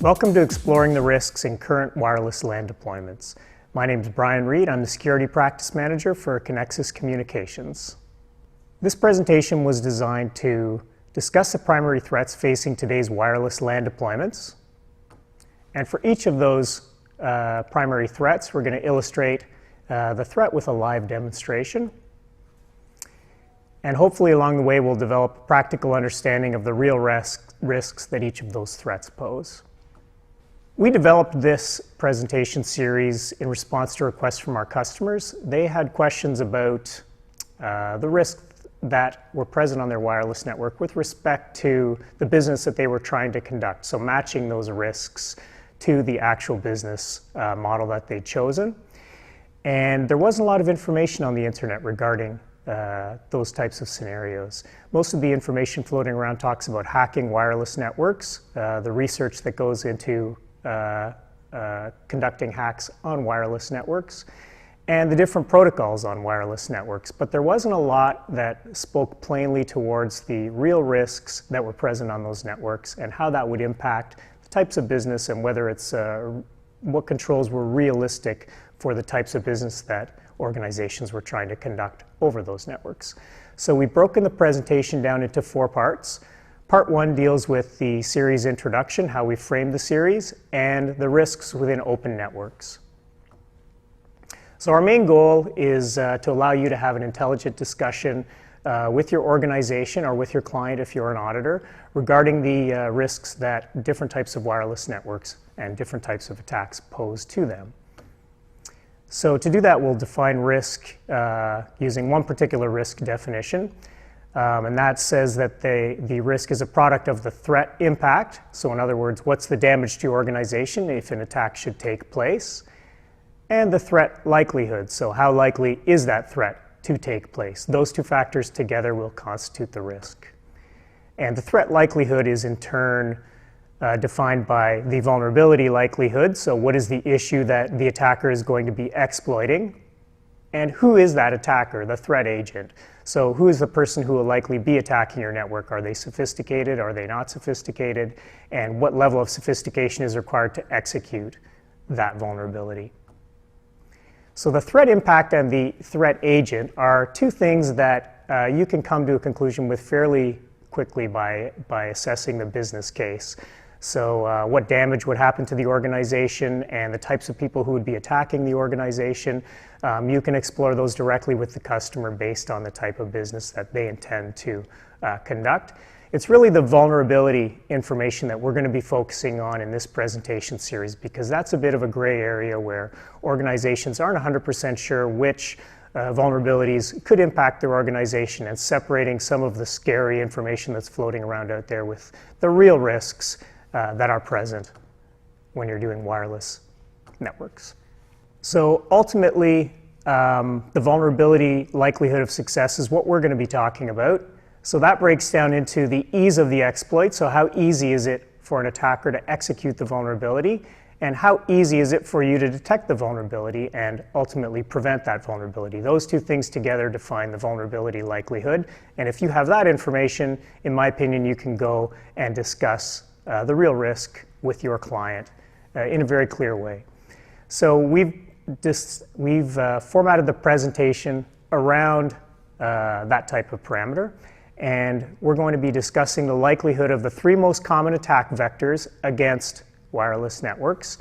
Welcome to Exploring the Risks in Current Wireless LAN Deployments. My name is Brian Reed. I'm the Security Practice Manager for Connexus Communications. This presentation was designed to discuss the primary threats facing today's wireless LAN deployments. And for each of those primary threats, we're going to illustrate the threat with a live demonstration. And hopefully along the way, we'll develop a practical understanding of the real risks that each of those threats pose. We developed this presentation series in response to requests from our customers. They had questions about the risks that were present on their wireless network with respect to the business that they were trying to conduct, so matching those risks to the actual business model that they'd chosen. And there wasn't a lot of information on the internet regarding those types of scenarios. Most of the information floating around talks about hacking wireless networks, the research that goes into conducting hacks on wireless networks, and the different protocols on wireless networks. But there wasn't a lot that spoke plainly towards the real risks that were present on those networks and how that would impact the types of business and whether it's what controls were realistic for the types of business that organizations were trying to conduct over those networks. So we've broken the presentation down into 4 parts. Part 1 deals with the series introduction, how we framed the series, and the risks within open networks. So our main goal is to allow you to have an intelligent discussion with your organization or with your client if you're an auditor regarding the risks that different types of wireless networks and different types of attacks pose to them. So to do that, we'll define risk using one particular risk definition. And that says that the risk is a product of the threat impact. So in other words, what's the damage to your organization if an attack should take place? And the threat likelihood. So how likely is that threat to take place? Those 2 factors together will constitute the risk. And the threat likelihood is in turn defined by the vulnerability likelihood. So what is the issue that the attacker is going to be exploiting? And who is that attacker, the threat agent? So who is the person who will likely be attacking your network? Are they sophisticated? Are they not sophisticated? And what level of sophistication is required to execute that vulnerability? So the threat impact and the threat agent are 2 things that you can come to a conclusion with fairly quickly by assessing the business case. So what damage would happen to the organization and the types of people who would be attacking the organization. You can explore those directly with the customer based on the type of business that they intend to conduct. It's really the vulnerability information that we're going to be focusing on in this presentation series because that's a bit of a gray area where organizations aren't 100% sure which vulnerabilities could impact their organization, and separating some of the scary information that's floating around out there with the real risks that are present when you're doing wireless networks. So ultimately, the vulnerability likelihood of success is what we're going to be talking about. So that breaks down into the ease of the exploit. So how easy is it for an attacker to execute the vulnerability? And how easy is it for you to detect the vulnerability and ultimately prevent that vulnerability? Those 2 things together define the vulnerability likelihood. And if you have that information, in my opinion, you can go and discuss the real risk with your client in a very clear way. So we've formatted the presentation around that type of parameter. And we're going to be discussing the likelihood of the 3 most common attack vectors against wireless networks.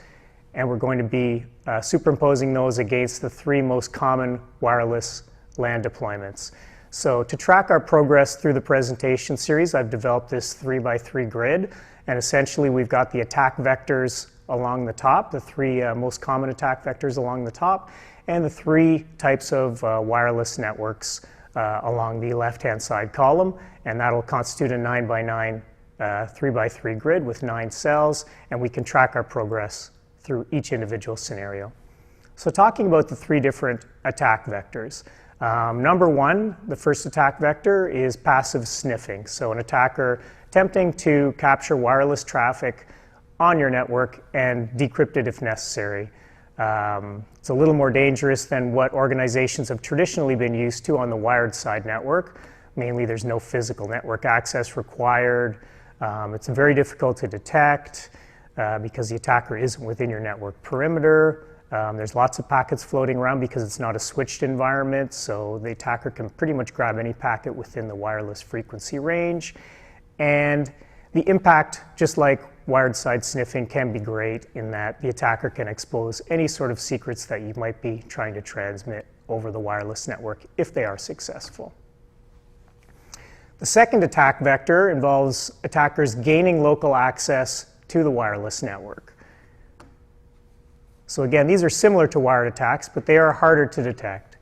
And we're going to be superimposing those against the 3 most common wireless LAN deployments. So to track our progress through the presentation series, I've developed this 3x3 grid. And essentially, we've got the attack vectors along the top, the 3 most common attack vectors along the top, and the 3 types of wireless networks along the left-hand side column. And that'll constitute a 9x9 3x3 grid with 9 cells, and we can track our progress through each individual scenario. So talking about the 3 different attack vectors. Number 1, the first attack vector is passive sniffing. So an attacker attempting to capture wireless traffic on your network and decrypt it if necessary. It's a little more dangerous than what organizations have traditionally been used to on the wired side network. Mainly, there's no physical network access required. It's very difficult to detect. because the attacker isn't within your network perimeter. There's lots of packets floating around because it's not a switched environment, so the attacker can pretty much grab any packet within the wireless frequency range. And the impact, just like wired side sniffing, can be great in that the attacker can expose any sort of secrets that you might be trying to transmit over the wireless network if they are successful. The second attack vector involves attackers gaining local access to the wireless network. So again, these are similar to wired attacks, but they are harder to detect.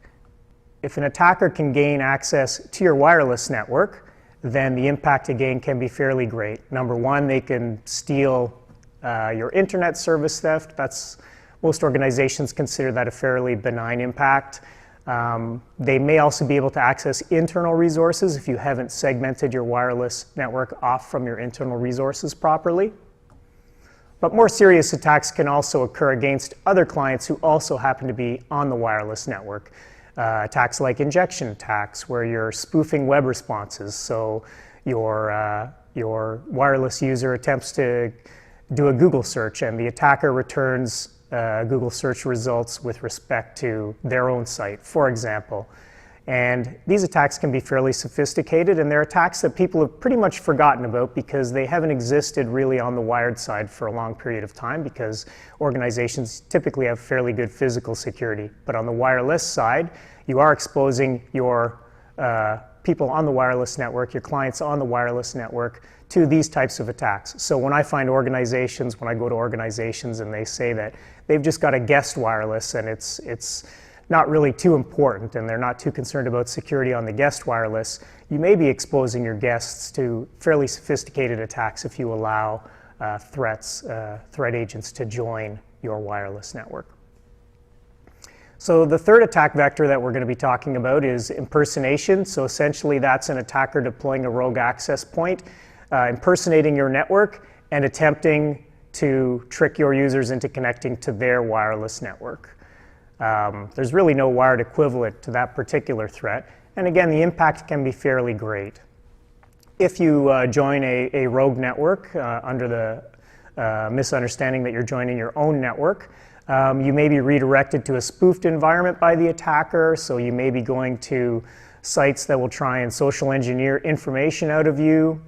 If an attacker can gain access to your wireless network, then the impact to gain can be fairly great. Number one, they can steal your internet service theft. Most organizations consider that a fairly benign impact. They may also be able to access internal resources if you haven't segmented your wireless network off from your internal resources properly. But more serious attacks can also occur against other clients who also happen to be on the wireless network. Attacks like injection attacks, where you're spoofing web responses. So your wireless user attempts to do a Google search, and the attacker returns Google search results with respect to their own site, for example. And these attacks can be fairly sophisticated, and they're attacks that people have pretty much forgotten about because they haven't existed really on the wired side for a long period of time, because organizations typically have fairly good physical security. But on the wireless side, you are exposing your people on the wireless network, your clients on the wireless network, to these types of attacks. So when I go to organizations and they say that they've just got a guest wireless and it's not really too important and they're not too concerned about security on the guest wireless, you may be exposing your guests to fairly sophisticated attacks if you allow threat agents to join your wireless network. So the third attack vector that we're going to be talking about is impersonation. So essentially that's an attacker deploying a rogue access point, impersonating your network and attempting to trick your users into connecting to their wireless network. There's really no wired equivalent to that particular threat. And again, the impact can be fairly great. If you join a rogue network under the misunderstanding that you're joining your own network, you may be redirected to a spoofed environment by the attacker. So you may be going to sites that will try and social engineer information out of you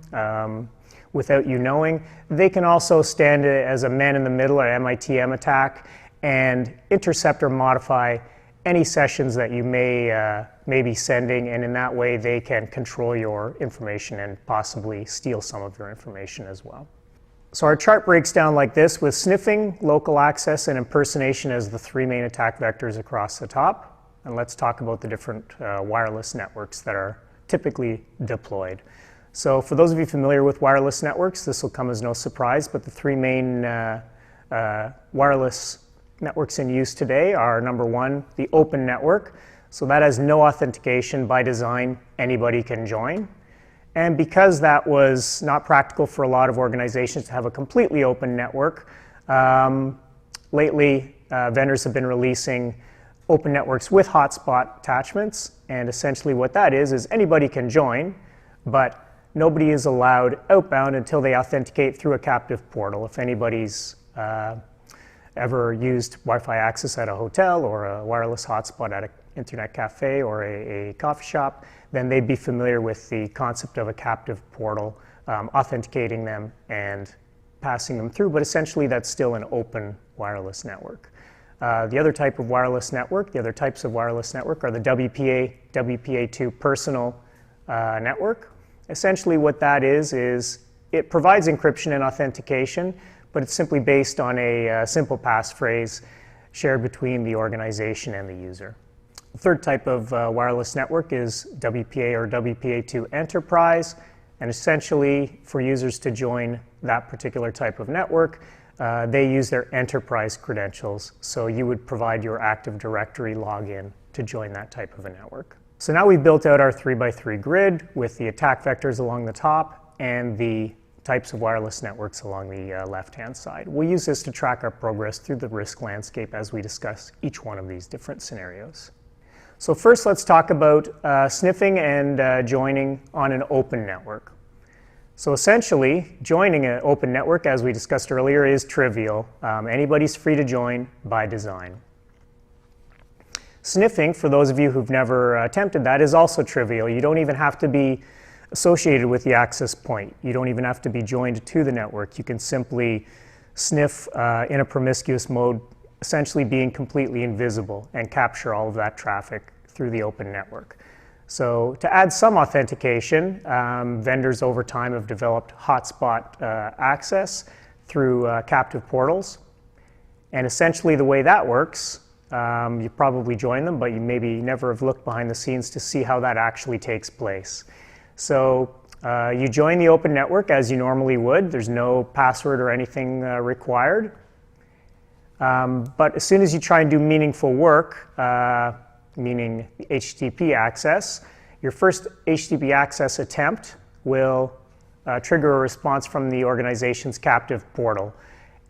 without you knowing. They can also stand as a man in the middle or MITM attack and intercept or modify any sessions that you may be sending, and in that way they can control your information and possibly steal some of your information as well. So our chart breaks down like this, with sniffing, local access, and impersonation as the three main attack vectors across the top. And let's talk about the different wireless networks that are typically deployed. So for those of you familiar with wireless networks, this will come as no surprise, but the three main wireless networks in use today are, number one, the open network. So that has no authentication by design, anybody can join. And because that was not practical for a lot of organizations to have a completely open network, lately vendors have been releasing open networks with hotspot attachments. And essentially what that is anybody can join, but nobody is allowed outbound until they authenticate through a captive portal. If anybody's ever used Wi-Fi access at a hotel or a wireless hotspot at an internet cafe or a coffee shop, then they'd be familiar with the concept of a captive portal, authenticating them and passing them through, but essentially that's still an open wireless network. The other type of wireless network, the other types of wireless network are the WPA2 personal network. Essentially what that is it provides encryption and authentication, but it's simply based on a simple passphrase shared between the organization and the user. The third type of wireless network is WPA or WPA2 Enterprise, and essentially for users to join that particular type of network, they use their enterprise credentials. So you would provide your Active Directory login to join that type of a network. So now we've built out our 3x3 grid with the attack vectors along the top and the types of wireless networks along the left-hand side. We'll use this to track our progress through the risk landscape as we discuss each one of these different scenarios. So first, let's talk about sniffing and joining on an open network. So essentially, joining an open network, as we discussed earlier, is trivial. Anybody's free to join by design. Sniffing, for those of you who've never attempted that, is also trivial. You don't even have to be associated with the access point. You don't even have to be joined to the network. You can simply sniff in a promiscuous mode, essentially being completely invisible, and capture all of that traffic through the open network. So to add some authentication, vendors over time have developed hotspot access through captive portals. And essentially the way that works, you probably join them, but you maybe never have looked behind the scenes to see how that actually takes place. So you join the open network as you normally would. There's no password or anything required. But as soon as you try and do meaningful work, meaning HTTP access, your first HTTP access attempt will trigger a response from the organization's captive portal.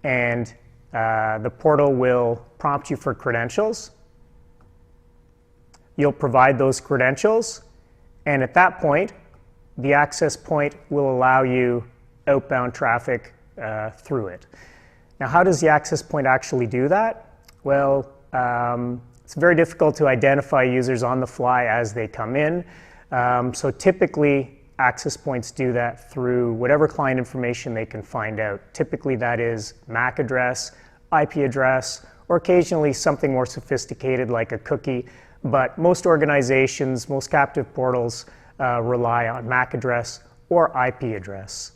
And the portal will prompt you for credentials. You'll provide those credentials, and at that point, the access point will allow you outbound traffic through it. Now, how does the access point actually do that? Well, it's very difficult to identify users on the fly as they come in. So typically, access points do that through whatever client information they can find out. Typically, that is MAC address, IP address, or occasionally something more sophisticated like a cookie. But most organizations, most captive portals rely on MAC address or IP address.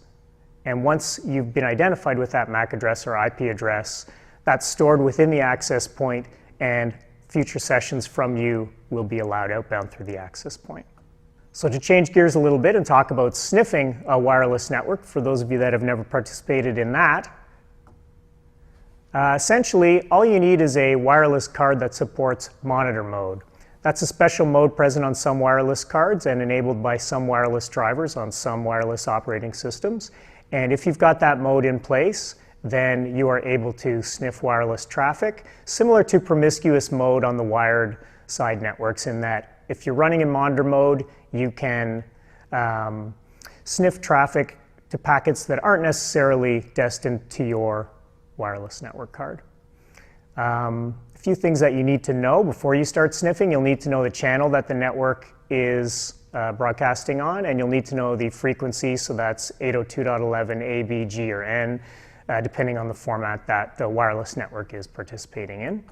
And once you've been identified with that MAC address or IP address, that's stored within the access point, and future sessions from you will be allowed outbound through the access point. So to change gears a little bit and talk about sniffing a wireless network, for those of you that have never participated in that, essentially all you need is a wireless card that supports monitor mode. That's a special mode present on some wireless cards and enabled by some wireless drivers on some wireless operating systems. And if you've got that mode in place, then you are able to sniff wireless traffic, similar to promiscuous mode on the wired side networks, in that if you're running in monitor mode, you can sniff traffic to packets that aren't necessarily destined to your wireless network card. A few things that you need to know before you start sniffing. You'll need to know the channel that the network is broadcasting on, and you'll need to know the frequency, so that's 802.11 A, B, G, or N, depending on the format that the wireless network is participating in.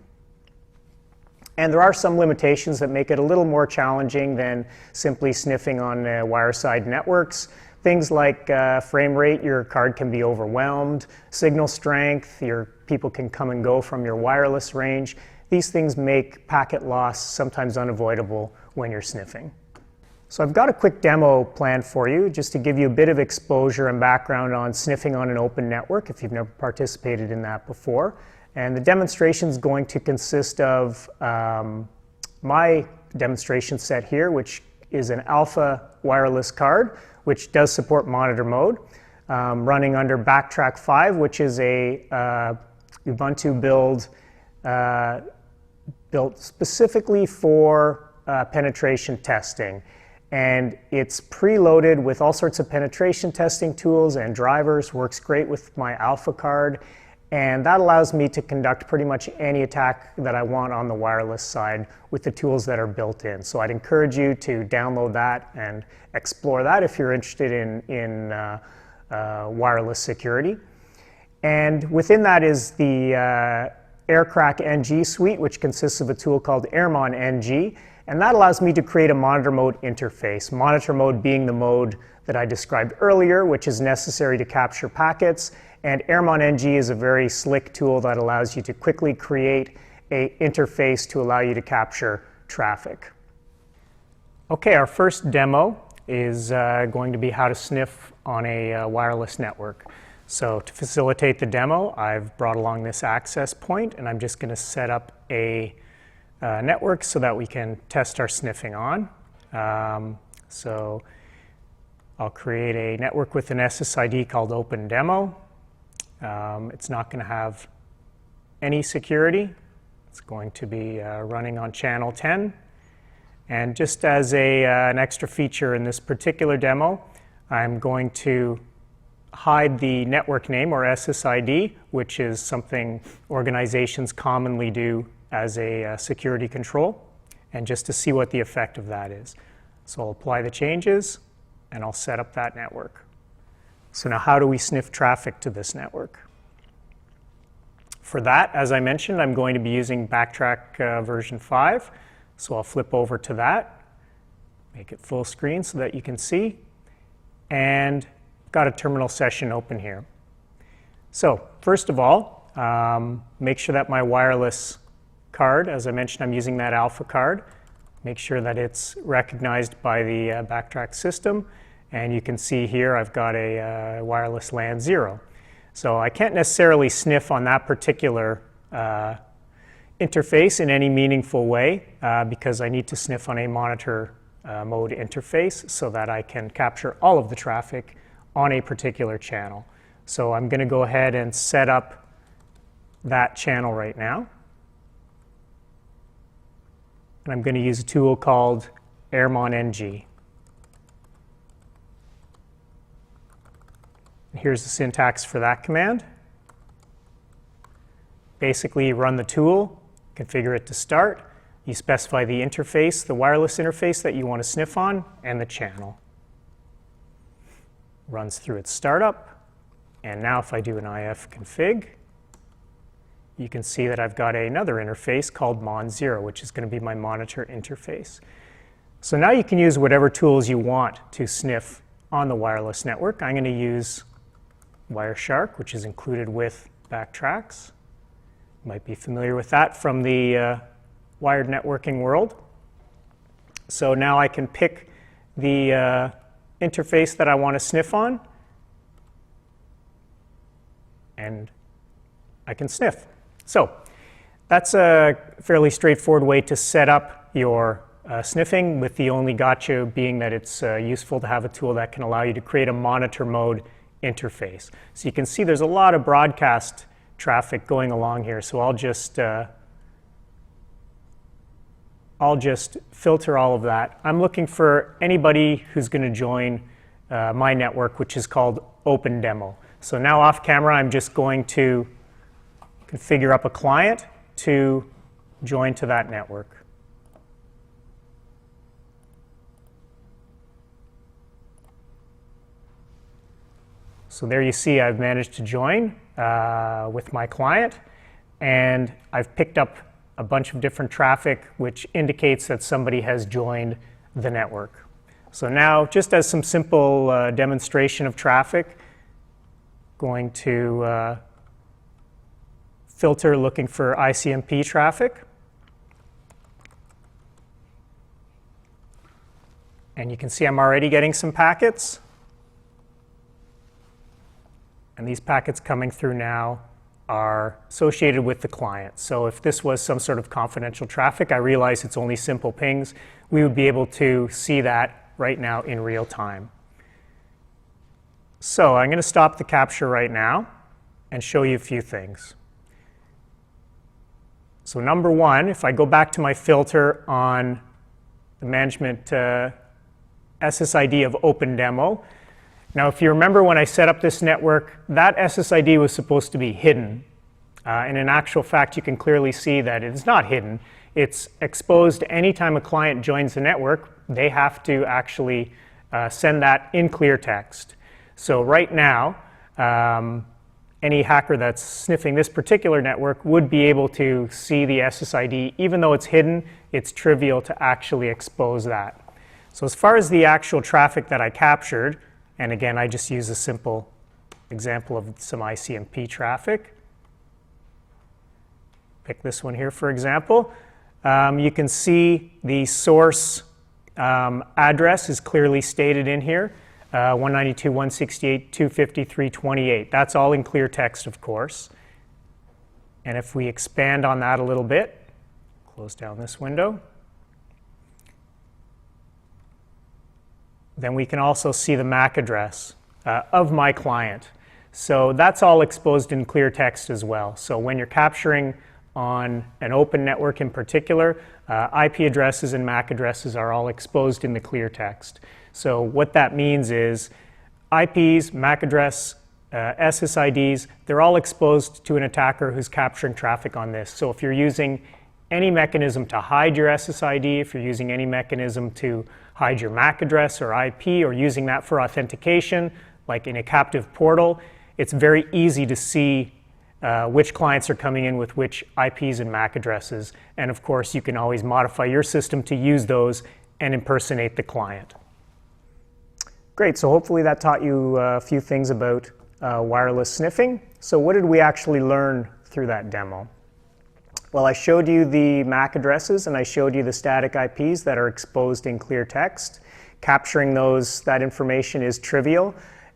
And there are some limitations that make it a little more challenging than simply sniffing on wire-side networks. Things like frame rate, your card can be overwhelmed, signal strength, your people can come and go from your wireless range. These things make packet loss sometimes unavoidable when you're sniffing. So I've got a quick demo planned for you, just to give you a bit of exposure and background on sniffing on an open network if you've never participated in that before. And the demonstration is going to consist of my demonstration set here, which is an alpha wireless card, which does support monitor mode, running under Backtrack 5, which is a Ubuntu build built specifically for penetration testing. And it's preloaded with all sorts of penetration testing tools and drivers, works great with my alpha card. And that allows me to conduct pretty much any attack that I want on the wireless side with the tools that are built in. So I'd encourage you to download that and explore that if you're interested in wireless security. And within that is the AirCrack NG suite, which consists of a tool called Airmon NG. And that allows me to create a monitor mode interface. Monitor mode being the mode that I described earlier, which is necessary to capture packets. And Airmon NG is a very slick tool that allows you to quickly create an interface to allow you to capture traffic. Okay, our first demo is going to be how to sniff on a wireless network. So to facilitate the demo, I've brought along this access point, and I'm just going to set up a network so that we can test our sniffing on. So I'll create a network with an SSID called Open Demo. It's not going to have any security. It's going to be running on channel 10. And just as an extra feature in this particular demo, I'm going to hide the network name, or SSID, which is something organizations commonly do as a security control, and just to see what the effect of that is. So I'll apply the changes, and I'll set up that network. So now how do we sniff traffic to this network? For that, as I mentioned, I'm going to be using Backtrack version 5. So I'll flip over to that, make it full screen so that you can see, and got a terminal session open here. So first of all, make sure that my wireless card, as I mentioned, I'm using that alpha card. Make sure that it's recognized by the Backtrack system. And you can see here I've got a wireless LAN 0. So I can't necessarily sniff on that particular interface in any meaningful way because I need to sniff on a monitor mode interface so that I can capture all of the traffic on a particular channel. So I'm going to go ahead and set up that channel right now. And I'm going to use a tool called AirmonNG. Here's the syntax for that command. Basically, you run the tool, configure it to start. You specify the interface, the wireless interface that you want to sniff on, and the channel. Runs through its startup. And now if I do an if config, you can see that I've got another interface called Mon0, which is going to be my monitor interface. So now you can use whatever tools you want to sniff on the wireless network. I'm going to use Wireshark, which is included with Backtracks. You might be familiar with that from the wired networking world. So now I can pick the interface that I want to sniff on, and I can sniff. So that's a fairly straightforward way to set up your sniffing, with the only gotcha being that it's useful to have a tool that can allow you to create a monitor mode interface. So you can see there's a lot of broadcast traffic going along here. So I'll just filter all of that. I'm looking for anybody who's going to join my network, which is called Open Demo. So now off camera, I'm just going to configure up a client to join to that network. So there you see I've managed to join with my client, and I've picked up a bunch of different traffic which indicates that somebody has joined the network. So now, just as some simple demonstration of traffic, going to filter looking for ICMP traffic. And you can see I'm already getting some packets. And these packets coming through now are associated with the client. So if this was some sort of confidential traffic, I realize it's only simple pings, we would be able to see that right now in real time. So I'm going to stop the capture right now and show you a few things. So number one, if I go back to my filter on the management SSID of Open Demo, now, if you remember when I set up this network, that SSID was supposed to be hidden. And in actual fact, you can clearly see that it's not hidden. It's exposed anytime a client joins the network. They have to actually send that in clear text. So right now, any hacker that's sniffing this particular network would be able to see the SSID. Even though it's hidden, it's trivial to actually expose that. So as far as the actual traffic that I captured, and again, I just use a simple example of some ICMP traffic. Pick this one here, for example. You can see the source address is clearly stated in here, 192.168.253.28. That's all in clear text, of course. And if we expand on that a little bit, close down this window, then we can also see the MAC address of my client. So that's all exposed in clear text as well. So when you're capturing on an open network in particular, IP addresses and MAC addresses are all exposed in the clear text. So what that means is IPs, MAC address, SSIDs, they're all exposed to an attacker who's capturing traffic on this. So if you're using any mechanism to hide your SSID, if you're using any mechanism to hide your MAC address or IP, or using that for authentication, like in a captive portal, it's very easy to see which clients are coming in with which IPs and MAC addresses. And of course, you can always modify your system to use those and impersonate the client. Great, so hopefully that taught you a few things about wireless sniffing. So what did we actually learn through that demo? Well, I showed you the MAC addresses and I showed you the static IPs that are exposed in clear text. Capturing that information is trivial,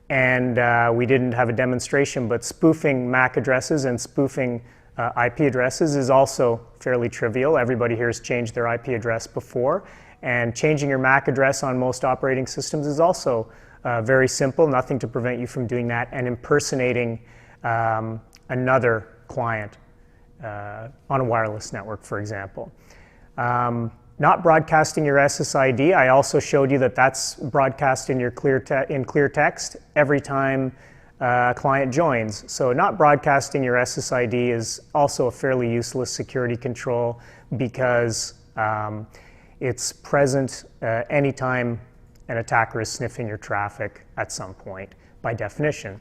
and we didn't have a demonstration, but spoofing MAC addresses and spoofing IP addresses is also fairly trivial. Everybody here has changed their IP address before, and changing your MAC address on most operating systems is also very simple, nothing to prevent you from doing that and impersonating another client on a wireless network, for example. Not broadcasting your SSID, I also showed you that that's broadcast in clear text every time a client joins. So not broadcasting your SSID is also a fairly useless security control because it's present anytime an attacker is sniffing your traffic at some point, by definition.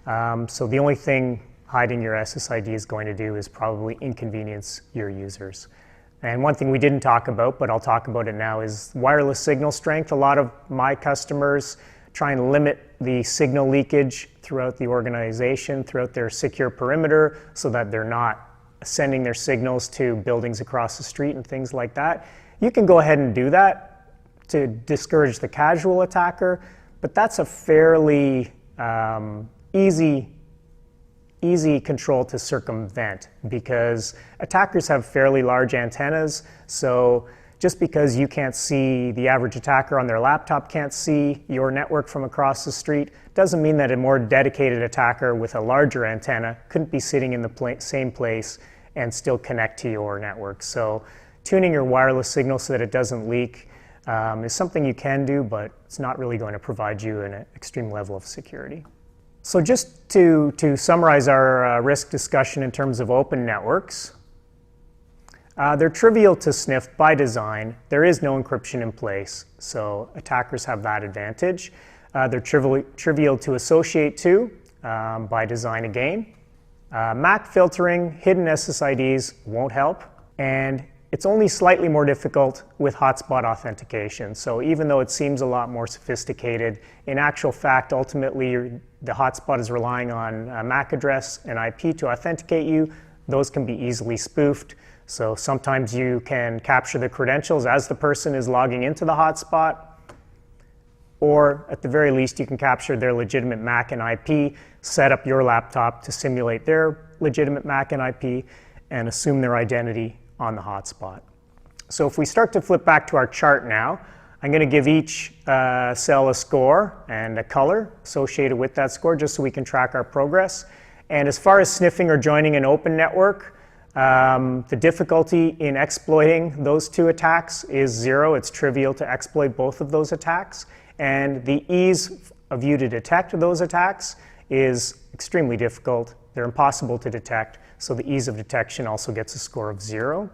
So the only thing hiding your SSID is going to do is probably inconvenience your users. And one thing we didn't talk about, but I'll talk about it now, is wireless signal strength. A lot of my customers try and limit the signal leakage throughout the organization, throughout their secure perimeter, so that they're not sending their signals to buildings across the street and things like that. You can go ahead and do that to discourage the casual attacker, but that's a fairly easy control to circumvent because attackers have fairly large antennas. So just because you can't see, the average attacker on their laptop can't see your network from across the street, doesn't mean that a more dedicated attacker with a larger antenna couldn't be sitting in the same place and still connect to your network. So tuning your wireless signal so that it doesn't leak is something you can do, but it's not really going to provide you an extreme level of security. So just to summarize our risk discussion in terms of open networks, they're trivial to sniff by design. There is no encryption in place, so attackers have that advantage. They're trivial to associate to by design again. MAC filtering, hidden SSIDs won't help, and it's only slightly more difficult with hotspot authentication. So even though it seems a lot more sophisticated, in actual fact, ultimately the hotspot is relying on a MAC address and IP to authenticate you. Those can be easily spoofed. So sometimes you can capture the credentials as the person is logging into the hotspot, or at the very least, you can capture their legitimate MAC and IP, set up your laptop to simulate their legitimate MAC and IP, and assume their identity on the hotspot. So if we start to flip back to our chart now, I'm going to give each cell a score and a color associated with that score just so we can track our progress. And as far as sniffing or joining an open network, the difficulty in exploiting those two attacks is 0. It's trivial to exploit both of those attacks. And the ease of you to detect those attacks is extremely difficult. They're impossible to detect. So the ease of detection also gets a score of 0.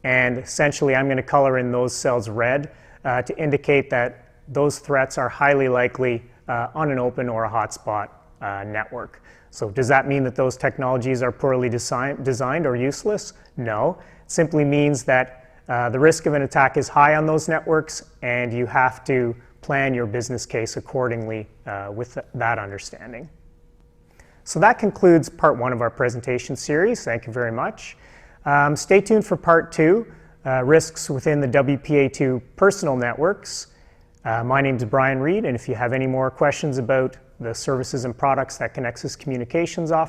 And essentially, I'm going to color in those cells red to indicate that those threats are highly likely on an open or a hotspot network. So does that mean that those technologies are poorly designed or useless? No. It simply means that the risk of an attack is high on those networks, and you have to plan your business case accordingly with that understanding. So that concludes part 1 of our presentation series. Thank you very much. Stay tuned for part 2, risks within the WPA2 personal networks. My name is Brian Reed, and if you have any more questions about the services and products that Connexus Communications offers,